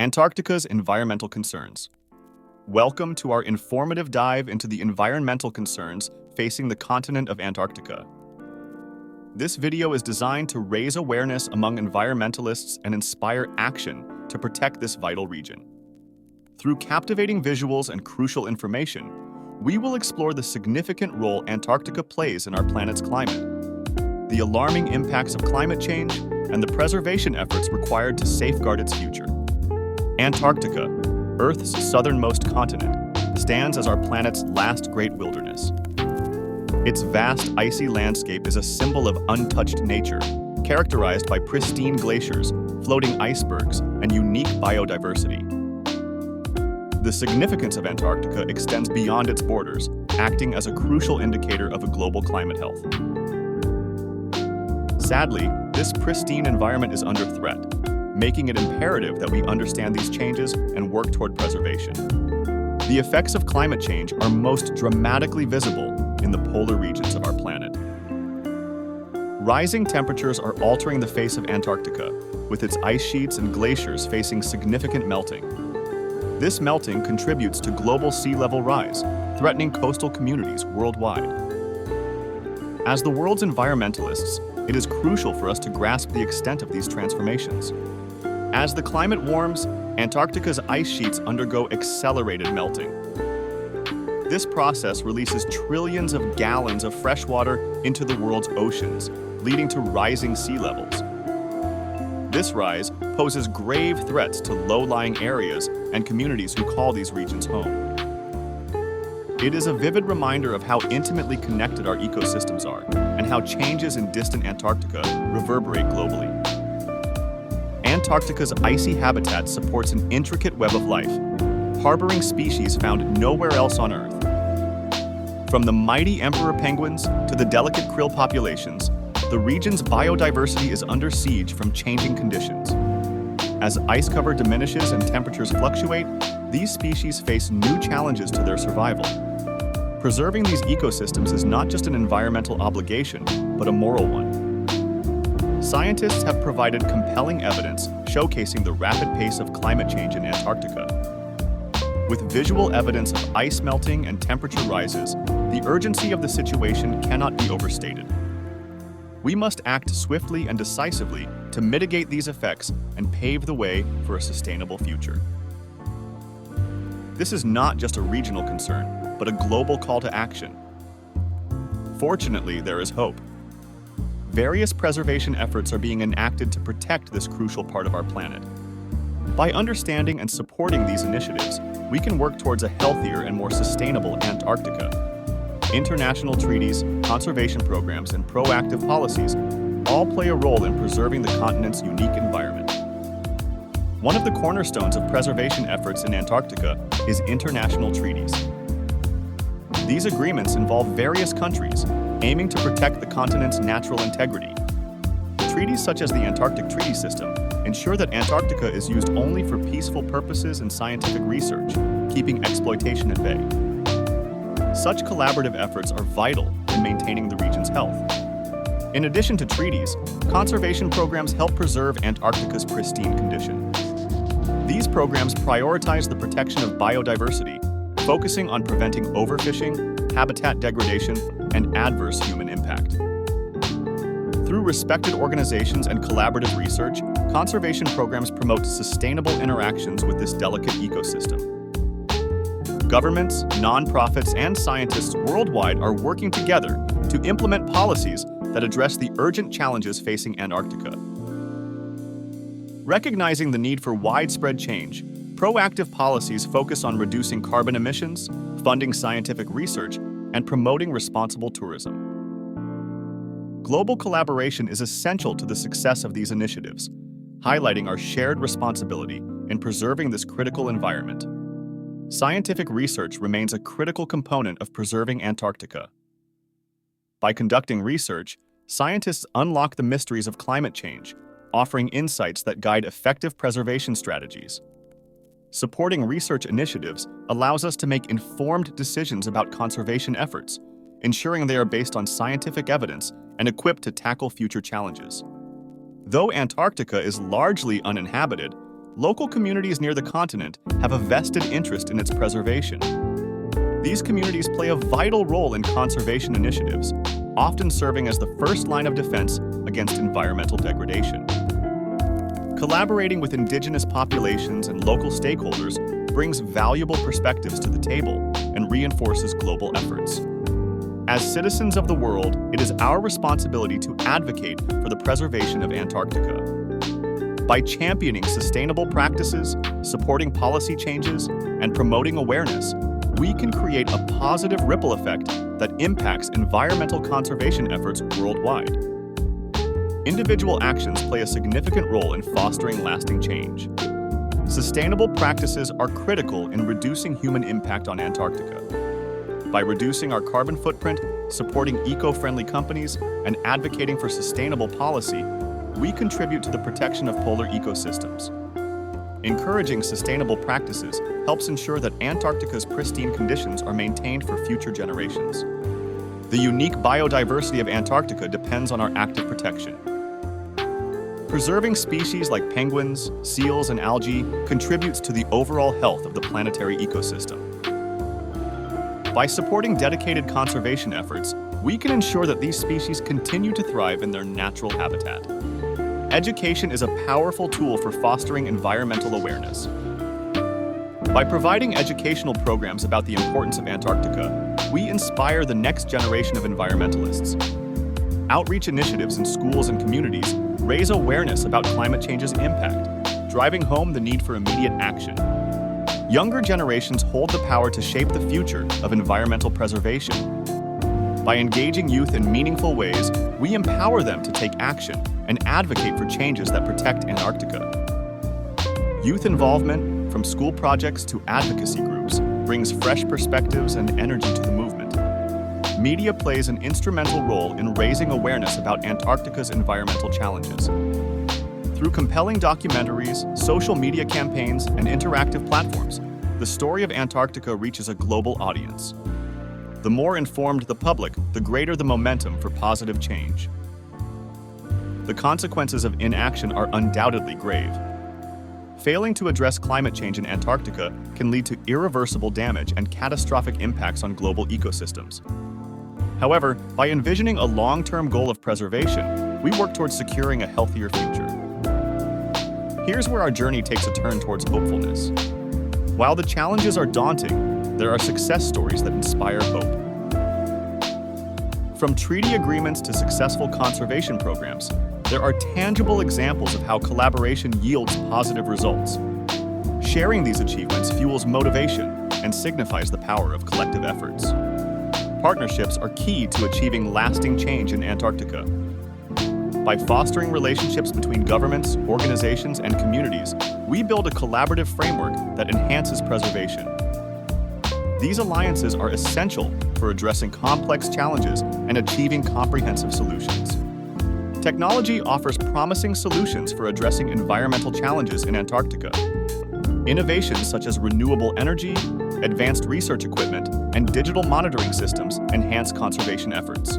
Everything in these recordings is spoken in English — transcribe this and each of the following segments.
Antarctica's environmental concerns. Welcome to our informative dive into the environmental concerns facing the continent of Antarctica. This video is designed to raise awareness among environmentalists and inspire action to protect this vital region. Through captivating visuals and crucial information, we will explore the significant role Antarctica plays in our planet's climate, the alarming impacts of climate change, and the preservation efforts required to safeguard its future. Antarctica, Earth's southernmost continent, stands as our planet's last great wilderness. Its vast icy landscape is a symbol of untouched nature, characterized by pristine glaciers, floating icebergs, and unique biodiversity. The significance of Antarctica extends beyond its borders, acting as a crucial indicator of a global climate health. Sadly, this pristine environment is under threat, making it imperative that we understand these changes and work toward preservation. The effects of climate change are most dramatically visible in the polar regions of our planet. Rising temperatures are altering the face of Antarctica, with its ice sheets and glaciers facing significant melting. This melting contributes to global sea level rise, threatening coastal communities worldwide. As the world's environmentalists, it is crucial for us to grasp the extent of these transformations. As the climate warms, Antarctica's ice sheets undergo accelerated melting. This process releases trillions of gallons of fresh water into the world's oceans, leading to rising sea levels. This rise poses grave threats to low-lying areas and communities who call these regions home. It is a vivid reminder of how intimately connected our ecosystems are and how changes in distant Antarctica reverberate globally. Antarctica's icy habitat supports an intricate web of life, harboring species found nowhere else on Earth. From the mighty emperor penguins to the delicate krill populations, the region's biodiversity is under siege from changing conditions. As ice cover diminishes and temperatures fluctuate, these species face new challenges to their survival. Preserving these ecosystems is not just an environmental obligation, but a moral one. Scientists have provided compelling evidence showcasing the rapid pace of climate change in Antarctica. With visual evidence of ice melting and temperature rises, the urgency of the situation cannot be overstated. We must act swiftly and decisively to mitigate these effects and pave the way for a sustainable future. This is not just a regional concern, but a global call to action. Fortunately, there is hope. Various preservation efforts are being enacted to protect this crucial part of our planet. By understanding and supporting these initiatives, we can work towards a healthier and more sustainable Antarctica. International treaties, conservation programs, and proactive policies all play a role in preserving the continent's unique environment. One of the cornerstones of preservation efforts in Antarctica is international treaties. These agreements involve various countries aiming to protect the continent's natural integrity. Treaties such as the Antarctic Treaty System ensure that Antarctica is used only for peaceful purposes and scientific research, keeping exploitation at bay. Such collaborative efforts are vital in maintaining the region's health. In addition to treaties, conservation programs help preserve Antarctica's pristine condition. These programs prioritize the protection of biodiversity, focusing on preventing overfishing, habitat degradation, and adverse human impact. Through respected organizations and collaborative research, conservation programs promote sustainable interactions with this delicate ecosystem. Governments, nonprofits, and scientists worldwide are working together to implement policies that address the urgent challenges facing Antarctica. Recognizing the need for widespread change, proactive policies focus on reducing carbon emissions, funding scientific research, and promoting responsible tourism. Global collaboration is essential to the success of these initiatives, highlighting our shared responsibility in preserving this critical environment. Scientific research remains a critical component of preserving Antarctica. By conducting research, scientists unlock the mysteries of climate change, offering insights that guide effective preservation strategies. Supporting research initiatives allows us to make informed decisions about conservation efforts, ensuring they are based on scientific evidence and equipped to tackle future challenges. Though Antarctica is largely uninhabited, Local communities near the continent have a vested interest in its preservation. These communities play a vital role in conservation initiatives, often serving as the first line of defense against environmental degradation. Collaborating with indigenous populations and local stakeholders brings valuable perspectives to the table and reinforces global efforts. As citizens of the world, it is our responsibility to advocate for the preservation of Antarctica. By championing sustainable practices, supporting policy changes, and promoting awareness, we can create a positive ripple effect that impacts environmental conservation efforts worldwide. Individual actions play a significant role in fostering lasting change. Sustainable practices are critical in reducing human impact on Antarctica. By reducing our carbon footprint, supporting eco-friendly companies, and advocating for sustainable policy, we contribute to the protection of polar ecosystems. Encouraging sustainable practices helps ensure that Antarctica's pristine conditions are maintained for future generations. The unique biodiversity of Antarctica depends on our active protection. Preserving species like penguins, seals, and algae contributes to the overall health of the planetary ecosystem. By supporting dedicated conservation efforts, we can ensure that these species continue to thrive in their natural habitat. Education is a powerful tool for fostering environmental awareness. By providing educational programs about the importance of Antarctica, we inspire the next generation of environmentalists. Outreach initiatives in schools and communities raise awareness about climate change's impact, driving home the need for immediate action. Younger generations hold the power to shape the future of environmental preservation. By engaging youth in meaningful ways, we empower them to take action and advocate for changes that protect Antarctica. Youth involvement, from school projects to advocacy groups, brings fresh perspectives and energy to the movement. Media plays an instrumental role in raising awareness about Antarctica's environmental challenges. Through compelling documentaries, social media campaigns, and interactive platforms, the story of Antarctica reaches a global audience. The more informed the public, the greater the momentum for positive change. The consequences of inaction are undoubtedly grave. Failing to address climate change in Antarctica can lead to irreversible damage and catastrophic impacts on global ecosystems. However, by envisioning a long-term goal of preservation, we work towards securing a healthier future. Here's where our journey takes a turn towards hopefulness. While the challenges are daunting, there are success stories that inspire hope. From treaty agreements to successful conservation programs, there are tangible examples of how collaboration yields positive results. Sharing these achievements fuels motivation and signifies the power of collective efforts. Partnerships are key to achieving lasting change in Antarctica. By fostering relationships between governments, organizations, and communities, we build a collaborative framework that enhances preservation. These alliances are essential for addressing complex challenges and achieving comprehensive solutions. Technology offers promising solutions for addressing environmental challenges in Antarctica. Innovations such as renewable energy, advanced research equipment, and digital monitoring systems enhance conservation efforts.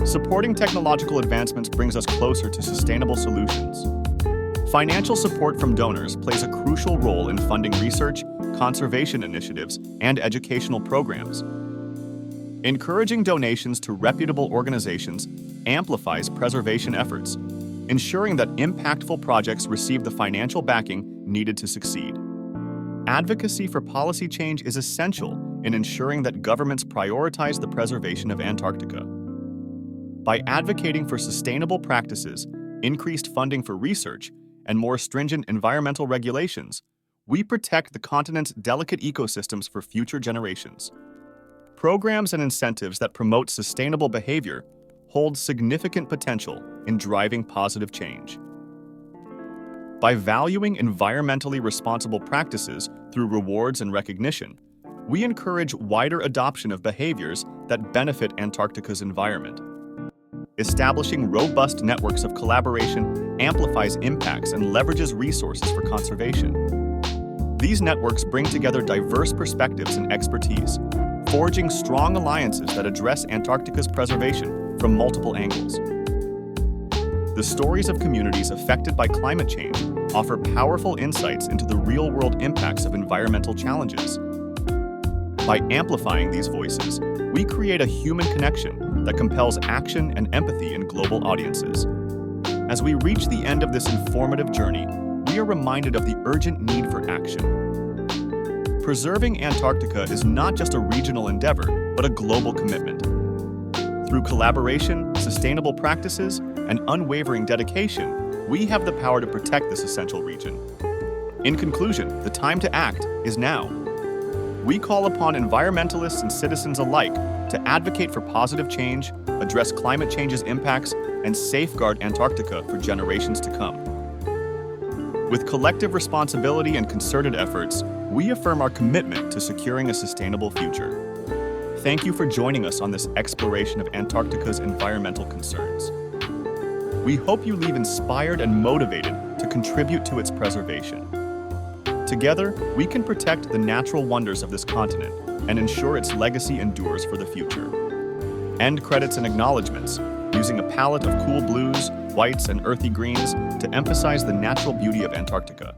Supporting technological advancements brings us closer to sustainable solutions. Financial support from donors plays a crucial role in funding research, conservation initiatives, and educational programs. Encouraging donations to reputable organizations amplifies preservation efforts, ensuring that impactful projects receive the financial backing needed to succeed. Advocacy for policy change is essential in ensuring that governments prioritize the preservation of Antarctica. By advocating for sustainable practices, increased funding for research, and more stringent environmental regulations, we protect the continent's delicate ecosystems for future generations. Programs and incentives that promote sustainable behavior hold significant potential in driving positive change. By valuing environmentally responsible practices through rewards and recognition, we encourage wider adoption of behaviors that benefit Antarctica's environment. Establishing robust networks of collaboration amplifies impacts and leverages resources for conservation. These networks bring together diverse perspectives and expertise, forging strong alliances that address Antarctica's preservation from multiple angles. The stories of communities affected by climate change offer powerful insights into the real-world impacts of environmental challenges. By amplifying these voices, we create a human connection that compels action and empathy in global audiences. As we reach the end of this informative journey, we are reminded of the urgent need for action. Preserving Antarctica is not just a regional endeavor, but a global commitment. Through collaboration, sustainable practices, and unwavering dedication, we have the power to protect this essential region. In conclusion, the time to act is now. We call upon environmentalists and citizens alike to advocate for positive change, address climate change's impacts, and safeguard Antarctica for generations to come. With collective responsibility and concerted efforts, we affirm our commitment to securing a sustainable future. Thank you for joining us on this exploration of Antarctica's environmental concerns. We hope you leave inspired and motivated to contribute to its preservation. Together, we can protect the natural wonders of this continent and ensure its legacy endures for the future. End credits and acknowledgements, using a palette of cool blues, whites, and earthy greens to emphasize the natural beauty of Antarctica.